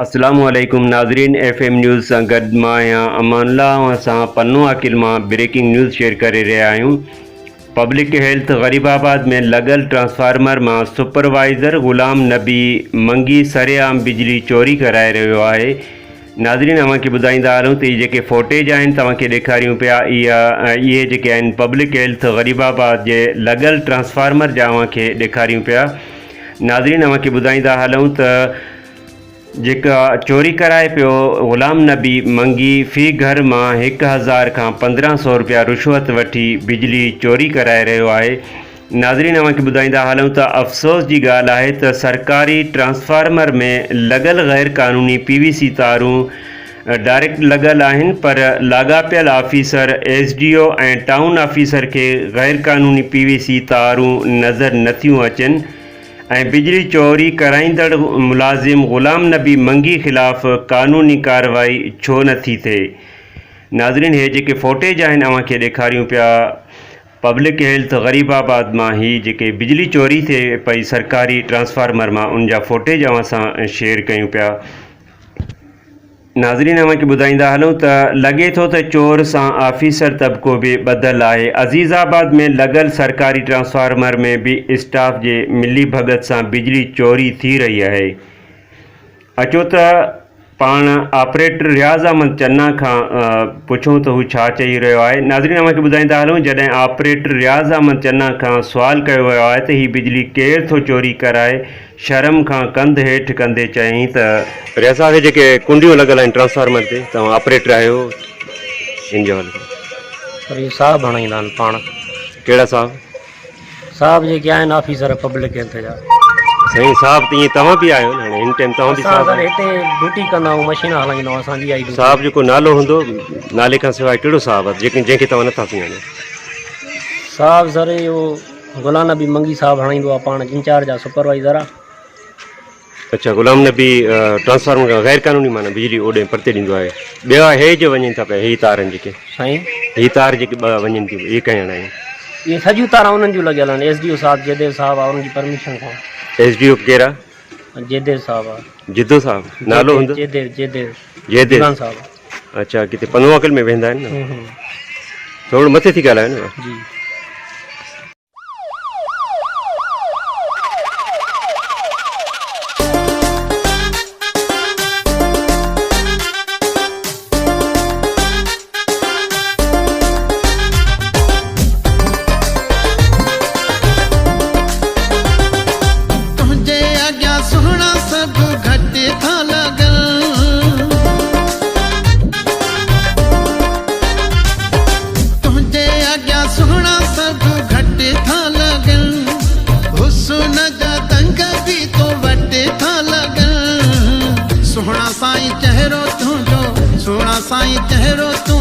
अस्सलामुअलैकुम नाज़रीन, FM news सां गॾु मां आहियां अमानुल्ला ऐं असां पन्नो आकिल मां ब्रेकिंग न्यूज़ शेयर करे रहिया आहियूं। पब्लिक हेल्थ ग़रीबाबाद में लॻल ट्रांसफार्मर मां सुपरवाइज़र ग़ुलाम नबी मंगी सरेआम बिजली चोरी कराए रहियो आहे। नाज़रीन, अव्हांखे ॿुधाईंदा हलूं त इहे जेके फोटेज आहिनि तव्हांखे ॾेखारियूं पिया, इहे जेके आहिनि पब्लिक हेल्थ ग़रीबाबाद जे लॻल ट्रांसफार्मर जा अव्हांखे ॾेखारियूं पिया। नाज़रीन, अव्हांखे ॿुधाईंदा हलूं त जेका चोरी कराए पियो ग़ुलाम नबी मंगी फ़ी घर मां 1000 खां 1500 रुपया रिश्वत वठी बिजली चोरी कराए रहियो आहे। नाज़रीन, अव्हांखे ॿुधाईंदा हलूं त अफ़सोस जी ॻाल्हि आहे त सरकारी ट्रांसफार्मर में लॻल गैर क़ानूनी PVC तारूं डायरेक्ट लॻल आहिनि, पर लाॻापियल ऑफिसर SDO ऐं टाउन ऑफिसर खे गैर क़ानूनी PVC तारूं नज़र नथियूं अचनि ऐं बिजली चोरी कराईंदड़ मुलाज़िम ग़ुलाम नबी मंगी ख़िलाफ़ क़ानूनी कार्रवाई छो नथी थिए। नाज़रीन, हे जेके फोटेज आहिनि अव्हांखे ॾेखारियूं पिया पब्लिक हेल्थ ग़रीबाबाद मां ही जेके बिजली चोरी थिए पई सरकारी ट्रांसफार्मर मां, उन जा फोटेज अव्हां सां शेयर कयूं पिया। नाज़रीन, अव्हांखे ॿुधाईंदा हलूं त लॻे थो त चोर सां ऑफिसर तबिको बि ॿधलु आहे। अज़ीज़ाबाद में लॻल सरकारी ट्रांसफार्मर में बि स्टाफ जे मिली भगत सां बिजली चोरी थी रही आहे। अचो त पाण ऑपरेटर रियाज़ अहमद चन्ना खां पुछूं त हू छा चई रहियो आहे। नाज़रीन, अव्हांखे ॿुधाईंदा हलूं जॾहिं ऑपरेटर रियाज़ अहमद चन्ना खां सुवाल कयो वियो आहे त हीअ बिजली केरु थो चोरी कराए, शर्म खां कंध हेठि कंदे चयईं त रियाज़ साहिब जेके कुंडियूं लॻल आहिनि ट्रांसफार्मर ते, तव्हां ऑपरेटर आहियो, इन जो हल पर इहे साहब हणाईंदा आहिनि पाण। कहिड़ा साहब? साहब जेके आहिनि ऑफिसर पब्लिक हेल्थ जा। साईं साहब त ईअं तव्हां बि आहियो न, हाणे हिन टाइम तव्हां बि साहब आहियो। हिते ड्यूटी कंदा आहियूं, मशीन हलाईंदा आहियूं, असांजी आई साहब जेको नालो हूंदो, नाले खां सवाइ कहिड़ो साहब आहे जंहिंखे तव्हां नथा सुञाणो? साहब सर इहो ग़ुलाम नबी मंगी साहब हणाईंदो आहे, पाण इंचार्ज आहे, सुपरवाइज़र आहे। अच्छा, ग़ुलाम नबी ट्रांसफार्मर खां गैर क़ानूनी माना बिजली ओॾे परते ॾींदो आहे। ॿिया हे जो वञनि था पिया, ही तारनि जेके साईं, ही तार जेके वञनि थियूं, इहे कंहिं हणायूं? इहे सॼियूं तारां उन्हनि जूं लॻियल आहिनि। SDO साहब जयदेव साहब आहे, उन्हनि जी परमिशन सां। SDO केरु आहे? जयदेव साहब आहे। जिद्दो साहब नालो हूंदो? जयदेव साहब। अच्छा, किथे पन्नो आकिल में वेंदा आहिनि न? थोरो मथे थी ॻाल्हायो न जी। सोहना साईं चेहरो तुंहिंजो, सोहना साईं चेहरो तूं